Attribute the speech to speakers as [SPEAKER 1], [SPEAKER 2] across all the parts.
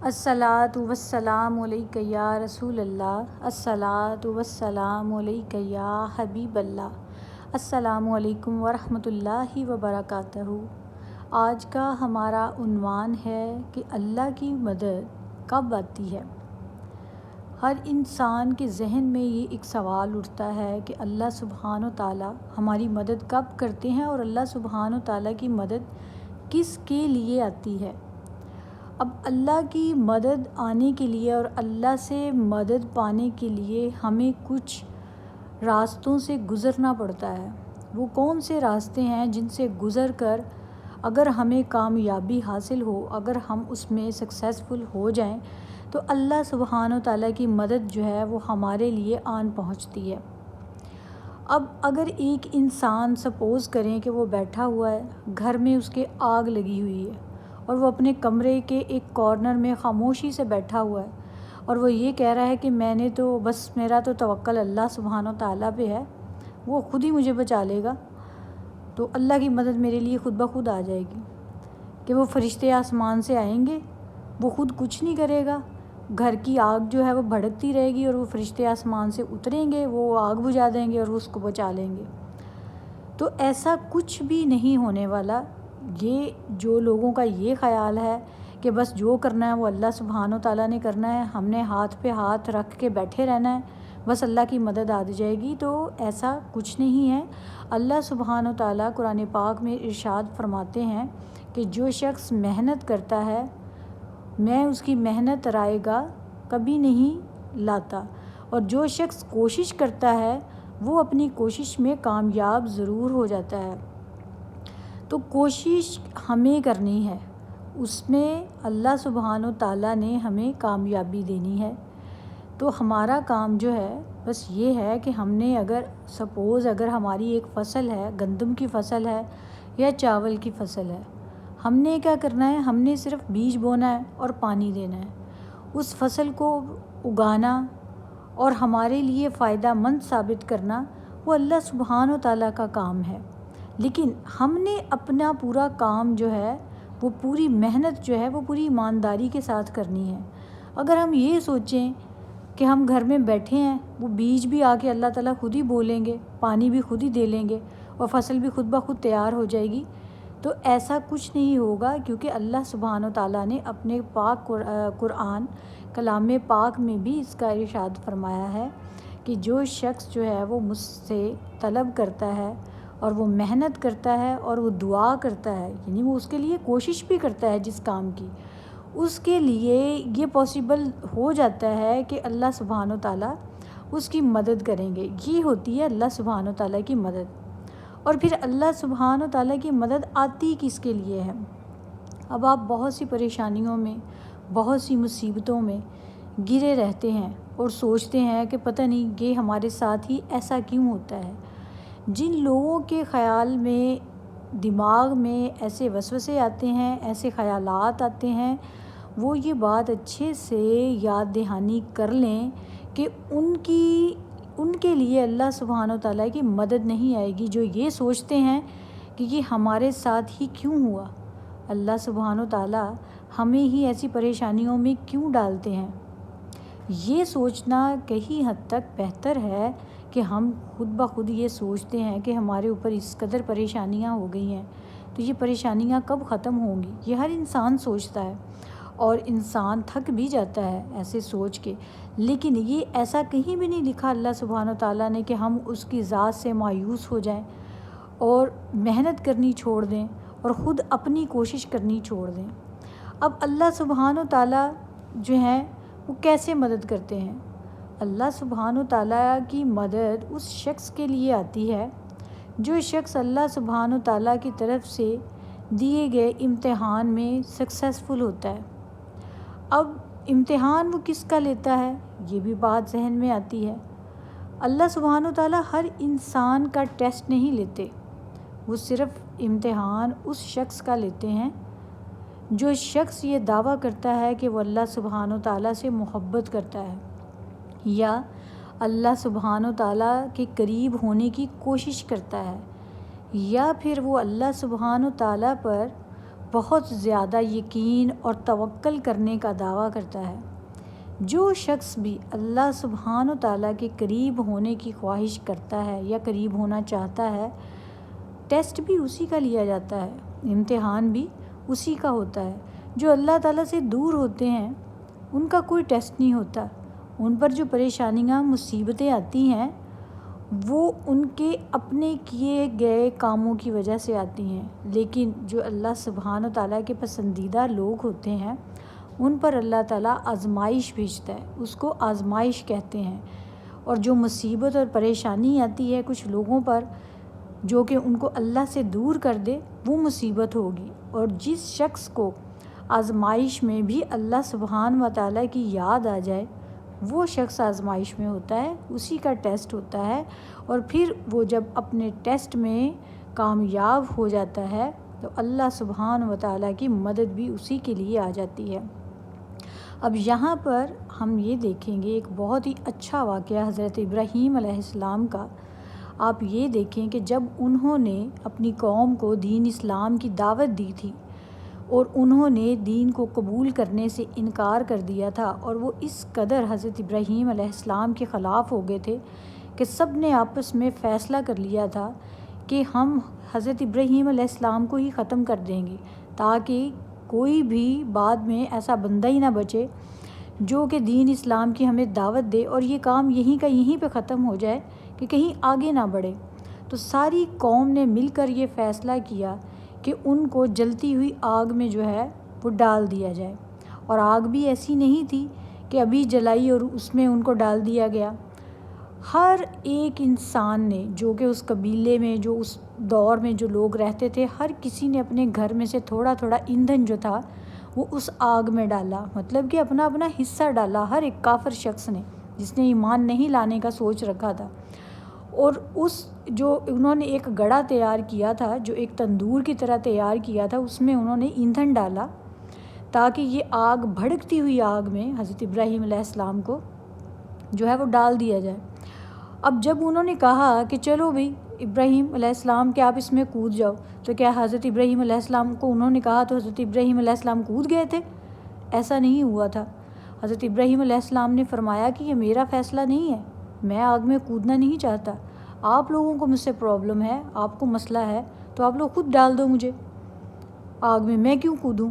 [SPEAKER 1] الصلاۃ والسلام علیک یا رسول اللہ، الصلاۃ والسلام علیک یا حبیب اللہ۔ السلام علیکم ورحمۃ اللہ وبرکاتہ۔ آج کا ہمارا عنوان ہے کہ اللہ کی مدد کب آتی ہے۔ ہر انسان کے ذہن میں یہ ایک سوال اٹھتا ہے کہ اللہ سبحانہ و تعالیٰ ہماری مدد کب کرتے ہیں اور اللہ سبحانہ و تعالیٰ کی مدد کس کے لیے آتی ہے۔ اب اللہ کی مدد آنے کے لیے اور اللہ سے مدد پانے کے لیے ہمیں کچھ راستوں سے گزرنا پڑتا ہے۔ وہ کون سے راستے ہیں جن سے گزر کر اگر ہمیں کامیابی حاصل ہو، اگر ہم اس میں سکسیزفل ہو جائیں تو اللہ سبحانہ و تعالیٰ کی مدد جو ہے وہ ہمارے لیے آن پہنچتی ہے۔ اب اگر ایک انسان سپوز کریں کہ وہ بیٹھا ہوا ہے، گھر میں اس کے آگ لگی ہوئی ہے اور وہ اپنے کمرے کے ایک کارنر میں خاموشی سے بیٹھا ہوا ہے اور وہ یہ کہہ رہا ہے کہ میں نے تو بس میرا تو توکل اللہ سبحانہ و تعالیٰ پہ ہے، وہ خود ہی مجھے بچا لے گا، تو اللہ کی مدد میرے لیے خود بخود آ جائے گی کہ وہ فرشتے آسمان سے آئیں گے، وہ خود کچھ نہیں کرے گا، گھر کی آگ جو ہے وہ بھڑکتی رہے گی اور وہ فرشتے آسمان سے اتریں گے، وہ آگ بجھا دیں گے اور اس کو بچا لیں گے۔ تو ایسا کچھ بھی نہیں ہونے والا۔ یہ جو لوگوں کا یہ خیال ہے کہ بس جو کرنا ہے وہ اللہ سبحانہ و تعالیٰ نے کرنا ہے، ہم نے ہاتھ پہ ہاتھ رکھ کے بیٹھے رہنا ہے، بس اللہ کی مدد آ جائے گی، تو ایسا کچھ نہیں ہے۔ اللہ سبحانہ و تعالیٰ قرآن پاک میں ارشاد فرماتے ہیں کہ جو شخص محنت کرتا ہے میں اس کی محنت رائے گا کبھی نہیں لاتا، اور جو شخص کوشش کرتا ہے وہ اپنی کوشش میں کامیاب ضرور ہو جاتا ہے۔ تو کوشش ہمیں کرنی ہے، اس میں اللہ سبحانہ و تعالیٰ نے ہمیں کامیابی دینی ہے۔ تو ہمارا کام جو ہے بس یہ ہے کہ ہم نے اگر ہماری ایک فصل ہے، گندم کی فصل ہے یا چاول کی فصل ہے، ہم نے کیا کرنا ہے، ہم نے صرف بیج بونا ہے اور پانی دینا ہے، اس فصل کو اگانا اور ہمارے لیے فائدہ مند ثابت کرنا وہ اللہ سبحانہ و تعالیٰ کا کام ہے۔ لیکن ہم نے اپنا پورا کام جو ہے وہ پوری محنت جو ہے وہ پوری ایمانداری کے ساتھ کرنی ہے۔ اگر ہم یہ سوچیں کہ ہم گھر میں بیٹھے ہیں، وہ بیج بھی آ کے اللہ تعالیٰ خود ہی بولیں گے، پانی بھی خود ہی دے لیں گے اور فصل بھی خود بخود تیار ہو جائے گی، تو ایسا کچھ نہیں ہوگا، کیونکہ اللہ سبحانہ و تعالیٰ نے اپنے پاک قرآن کلام پاک میں بھی اس کا ارشاد فرمایا ہے کہ جو شخص جو ہے وہ مجھ سے طلب کرتا ہے اور وہ محنت کرتا ہے اور وہ دعا کرتا ہے، یعنی وہ اس کے لیے کوشش بھی کرتا ہے جس کام کی، اس کے لیے یہ پاسبل ہو جاتا ہے کہ اللہ سبحانہ و تعالیٰ اس کی مدد کریں گے۔ یہ ہوتی ہے اللہ سبحانہ و تعالیٰ کی مدد۔ اور پھر اللہ سبحانہ و تعالیٰ کی مدد آتی کس کے لیے ہے؟ اب آپ بہت سی پریشانیوں میں، بہت سی مصیبتوں میں گرے رہتے ہیں اور سوچتے ہیں کہ پتہ نہیں یہ ہمارے ساتھ ہی ایسا کیوں ہوتا ہے۔ جن لوگوں کے خیال میں، دماغ میں ایسے وسوسے آتے ہیں، ایسے خیالات آتے ہیں، وہ یہ بات اچھے سے یاد دہانی کر لیں کہ ان کے لیے اللہ سبحانہ و تعالیٰ کی مدد نہیں آئے گی، جو یہ سوچتے ہیں کہ یہ ہمارے ساتھ ہی کیوں ہوا، اللہ سبحانہ و تعالیٰ ہمیں ہی ایسی پریشانیوں میں کیوں ڈالتے ہیں۔ یہ سوچنا کہیں حد تک بہتر ہے کہ ہم خود بخود یہ سوچتے ہیں کہ ہمارے اوپر اس قدر پریشانیاں ہو گئی ہیں تو یہ پریشانیاں کب ختم ہوں گی۔ یہ ہر انسان سوچتا ہے اور انسان تھک بھی جاتا ہے ایسے سوچ کے، لیکن یہ ایسا کہیں بھی نہیں لکھا اللہ سبحانہ و تعالیٰ نے کہ ہم اس کی ذات سے مایوس ہو جائیں اور محنت کرنی چھوڑ دیں اور خود اپنی کوشش کرنی چھوڑ دیں۔ اب اللہ سبحانہ و تعالیٰ جو ہیں وہ کیسے مدد کرتے ہیں؟ اللہ سبحانہ و تعالیٰ کی مدد اس شخص کے لیے آتی ہے جو شخص اللہ سبحانہ و تعالیٰ کی طرف سے دیے گئے امتحان میں سکسیزفل ہوتا ہے۔ اب امتحان وہ کس کا لیتا ہے، یہ بھی بات ذہن میں آتی ہے۔ اللہ سبحانہ و تعالیٰ ہر انسان کا ٹیسٹ نہیں لیتے، وہ صرف امتحان اس شخص کا لیتے ہیں جو شخص یہ دعویٰ کرتا ہے کہ وہ اللہ سبحانہ و تعالیٰ سے محبت کرتا ہے یا اللہ سبحانہ و تعالیٰ کے قریب ہونے کی کوشش کرتا ہے، یا پھر وہ اللہ سبحانہ و تعالیٰ پر بہت زیادہ یقین اور توکل کرنے کا دعویٰ کرتا ہے۔ جو شخص بھی اللہ سبحانہ و تعالیٰ کے قریب ہونے کی خواہش کرتا ہے یا قریب ہونا چاہتا ہے، ٹیسٹ بھی اسی کا لیا جاتا ہے، امتحان بھی اسی کا ہوتا ہے۔ جو اللہ تعالیٰ سے دور ہوتے ہیں ان کا کوئی ٹیسٹ نہیں ہوتا، ان پر جو پریشانیاں مصیبتیں آتی ہیں وہ ان کے اپنے کیے گئے کاموں کی وجہ سے آتی ہیں، لیکن جو اللہ سبحانہ و تعالیٰ کے پسندیدہ لوگ ہوتے ہیں ان پر اللہ تعالیٰ آزمائش بھیجتا ہے، اس کو آزمائش کہتے ہیں۔ اور جو مصیبت اور پریشانی آتی ہے کچھ لوگوں پر جو کہ ان کو اللہ سے دور کر دے، وہ مصیبت ہوگی۔ اور جس شخص کو آزمائش میں بھی اللہ سبحانہ و تعالیٰ کی یاد آ جائے، وہ شخص آزمائش میں ہوتا ہے، اسی کا ٹیسٹ ہوتا ہے، اور پھر وہ جب اپنے ٹیسٹ میں کامیاب ہو جاتا ہے تو اللہ سبحانہ و تعالیٰ کی مدد بھی اسی کے لیے آ جاتی ہے۔ اب یہاں پر ہم یہ دیکھیں گے ایک بہت ہی اچھا واقعہ حضرت ابراہیم علیہ السلام کا۔ آپ یہ دیکھیں کہ جب انہوں نے اپنی قوم کو دین اسلام کی دعوت دی تھی اور انہوں نے دین کو قبول کرنے سے انکار کر دیا تھا، اور وہ اس قدر حضرت ابراہیم علیہ السلام کے خلاف ہو گئے تھے کہ سب نے آپس میں فیصلہ کر لیا تھا کہ ہم حضرت ابراہیم علیہ السلام کو ہی ختم کر دیں گے، تاکہ کوئی بھی بعد میں ایسا بندہ ہی نہ بچے جو کہ دین اسلام کی ہمیں دعوت دے اور یہ کام یہیں کا یہیں پہ ختم ہو جائے کہ کہیں آگے نہ بڑھے۔ تو ساری قوم نے مل کر یہ فیصلہ کیا کہ ان کو جلتی ہوئی آگ میں جو ہے وہ ڈال دیا جائے، اور آگ بھی ایسی نہیں تھی کہ ابھی جلائی اور اس میں ان کو ڈال دیا گیا۔ ہر ایک انسان نے جو کہ اس قبیلے میں جو اس دور میں جو لوگ رہتے تھے، ہر کسی نے اپنے گھر میں سے تھوڑا تھوڑا ایندھن جو تھا وہ اس آگ میں ڈالا، مطلب کہ اپنا اپنا حصہ ڈالا، ہر ایک کافر شخص نے جس نے ایمان نہیں لانے کا سوچ رکھا تھا۔ اور اس جو انہوں نے ایک گڑھا تیار کیا تھا، جو ایک تندور کی طرح تیار کیا تھا، اس میں انہوں نے ایندھن ڈالا تاکہ یہ آگ بھڑکتی ہوئی آگ میں حضرت ابراہیم علیہ السلام کو جو ہے وہ ڈال دیا جائے۔ اب جب انہوں نے کہا کہ چلو بھئی ابراہیم علیہ السلام کہ آپ اس میں کود جاؤ، تو کیا حضرت ابراہیم علیہ السلام کو انہوں نے کہا تو حضرت ابراہیم علیہ السلام کود گئے تھے؟ ایسا نہیں ہوا تھا۔ حضرت ابراہیم علیہ السلام نے فرمایا کہ یہ میرا فیصلہ نہیں ہے، میں آگ میں کودنا نہیں چاہتا، آپ لوگوں کو مجھ سے پرابلم ہے، آپ کو مسئلہ ہے تو آپ لوگ خود ڈال دو مجھے آگ میں کیوں کودوں؟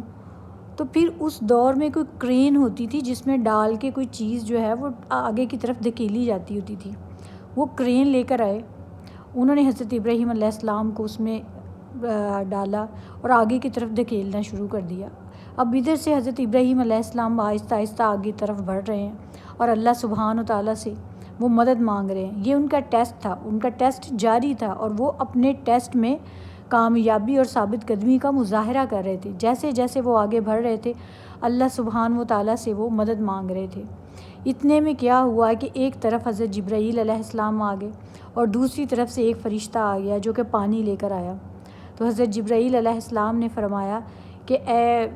[SPEAKER 1] تو پھر اس دور میں کوئی کرین ہوتی تھی جس میں ڈال کے کوئی چیز جو ہے وہ آگے کی طرف دھکیلی جاتی ہوتی تھی، وہ کرین لے کر آئے، انہوں نے حضرت ابراہیم علیہ السلام کو اس میں ڈالا اور آگے کی طرف دھکیلنا شروع کر دیا۔ اب ادھر سے حضرت ابراہیم علیہ السلام آہستہ آہستہ آگے کی طرف بڑھ رہے ہیں اور اللہ سبحانہ و تعالیٰ سے وہ مدد مانگ رہے ہیں۔ یہ ان کا ٹیسٹ تھا، ان کا ٹیسٹ جاری تھا، اور وہ اپنے ٹیسٹ میں کامیابی اور ثابت قدمی کا مظاہرہ کر رہے تھے۔ جیسے جیسے وہ آگے بڑھ رہے تھے اللہ سبحانہ و تعالیٰ سے وہ مدد مانگ رہے تھے۔ اتنے میں کیا ہوا کہ ایک طرف حضرت جبرائیل علیہ السلام آ گئے اور دوسری طرف سے ایک فرشتہ آ گیا جو کہ پانی لے کر آیا۔ تو حضرت جبرائیل علیہ السلام نے فرمایا کہ اے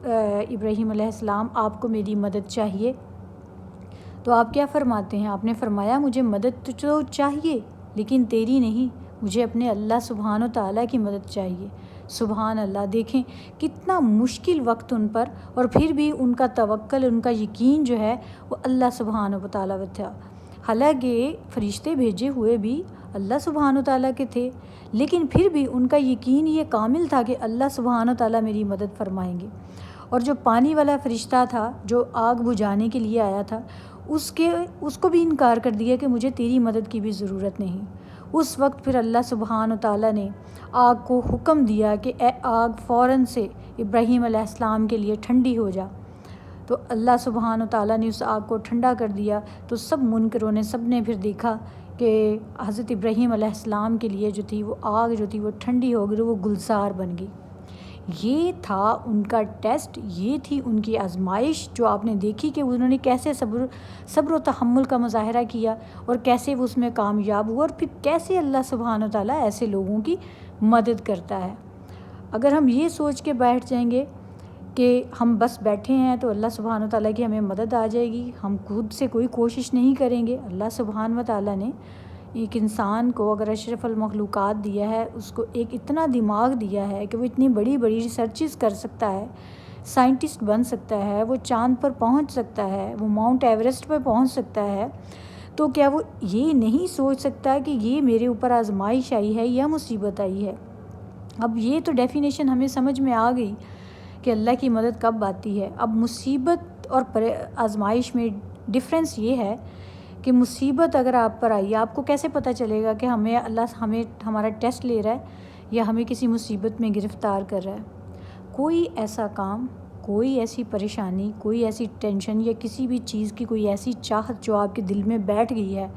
[SPEAKER 1] ابراہیم علیہ السلام، آپ کو میری مدد چاہیے؟ تو آپ کیا فرماتے ہیں؟ آپ نے فرمایا مجھے مدد تو چاہیے لیکن تیری نہیں، مجھے اپنے اللہ سبحانہ و تعالیٰ کی مدد چاہیے۔ سبحان اللہ، دیکھیں کتنا مشکل وقت ان پر، اور پھر بھی ان کا توکل، ان کا یقین جو ہے وہ اللہ سبحانہ و تعالیٰ پر تھا۔ حالانکہ فرشتے بھیجے ہوئے بھی اللہ سبحانہ و تعالیٰ کے تھے، لیکن پھر بھی ان کا یقین یہ کامل تھا کہ اللہ سبحانہ و تعالیٰ میری مدد فرمائیں گے۔ اور جو پانی والا فرشتہ تھا جو آگ بجھانے کے لیے آیا تھا، اس کو بھی انکار کر دیا کہ مجھے تیری مدد کی بھی ضرورت نہیں۔ اس وقت پھر اللہ سبحانہ و تعالیٰ نے آگ کو حکم دیا کہ اے آگ فوراً سے ابراہیم علیہ السلام کے لیے ٹھنڈی ہو جا۔ تو اللہ سبحانہ و تعالیٰ نے اس آگ کو ٹھنڈا کر دیا، تو سب منکروں نے، سب نے پھر دیکھا کہ حضرت ابراہیم علیہ السلام کے لیے جو تھی وہ آگ جو تھی وہ ٹھنڈی ہو گئی، وہ گلزار بن گئی۔ یہ تھا ان کا ٹیسٹ، یہ تھی ان کی آزمائش جو آپ نے دیکھی کہ انہوں نے کیسے صبر و تحمل کا مظاہرہ کیا اور کیسے وہ اس میں کامیاب ہوا، اور پھر کیسے اللہ سبحانہ و تعالیٰ ایسے لوگوں کی مدد کرتا ہے۔ اگر ہم یہ سوچ کے بیٹھ جائیں گے کہ ہم بس بیٹھے ہیں تو اللہ سبحانہ و تعالیٰ کی ہمیں مدد آ جائے گی، ہم خود سے کوئی کوشش نہیں کریں گے، اللہ سبحانہ و تعالیٰ نے ایک انسان کو اگر اشرف المخلوقات دیا ہے، اس کو ایک اتنا دماغ دیا ہے کہ وہ اتنی بڑی بڑی ریسرچز کر سکتا ہے، سائنٹسٹ بن سکتا ہے، وہ چاند پر پہنچ سکتا ہے، وہ ماؤنٹ ایوریسٹ پر پہنچ سکتا ہے، تو کیا وہ یہ نہیں سوچ سکتا کہ یہ میرے اوپر آزمائش آئی ہے یا مصیبت آئی ہے؟ اب یہ تو ڈیفینیشن ہمیں سمجھ میں آ گئی کہ اللہ کی مدد کب آتی ہے۔ اب مصیبت اور آزمائش میں ڈفرینس یہ ہے کہ مصیبت اگر آپ پر آئی، آپ کو کیسے پتہ چلے گا کہ اللہ ہمارا ٹیسٹ لے رہا ہے یا ہمیں کسی مصیبت میں گرفتار کر رہا ہے؟ کوئی ایسا کام، کوئی ایسی پریشانی، کوئی ایسی ٹینشن یا کسی بھی چیز کی کوئی ایسی چاہت جو آپ کے دل میں بیٹھ گئی ہے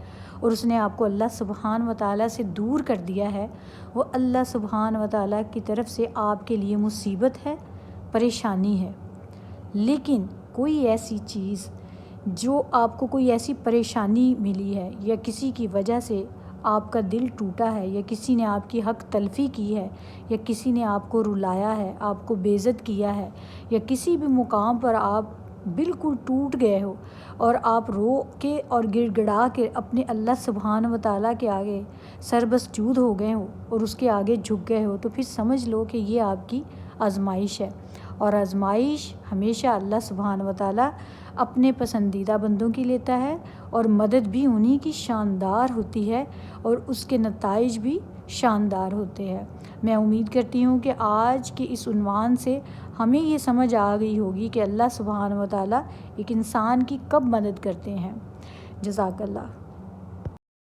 [SPEAKER 1] اور اس نے آپ کو اللہ سبحانہ و تعالیٰ سے دور کر دیا ہے، وہ اللہ سبحانہ و تعالیٰ کی طرف سے آپ کے لیے مصیبت ہے، پریشانی ہے۔ لیکن کوئی ایسی چیز جو آپ کو کوئی ایسی پریشانی ملی ہے یا کسی کی وجہ سے آپ کا دل ٹوٹا ہے یا کسی نے آپ کی حق تلفی کی ہے یا کسی نے آپ کو رلایا ہے، آپ کو بے عزت کیا ہے، یا کسی بھی مقام پر آپ بالکل ٹوٹ گئے ہو اور آپ رو کے اور گڑ گڑا کے اپنے اللہ سبحانہ و تعالیٰ کے آگے سربسجود ہو گئے ہو اور اس کے آگے جھک گئے ہو، تو پھر سمجھ لو کہ یہ آپ کی آزمائش ہے۔ اور آزمائش ہمیشہ اللہ سبحانہ و تعالیٰ اپنے پسندیدہ بندوں کی لیتا ہے، اور مدد بھی انہی کی شاندار ہوتی ہے اور اس کے نتائج بھی شاندار ہوتے ہیں۔ میں امید کرتی ہوں کہ آج کے اس عنوان سے ہمیں یہ سمجھ آ گئی ہوگی کہ اللہ سبحانہ و تعالیٰ ایک انسان کی کب مدد کرتے ہیں۔ جزاک اللہ۔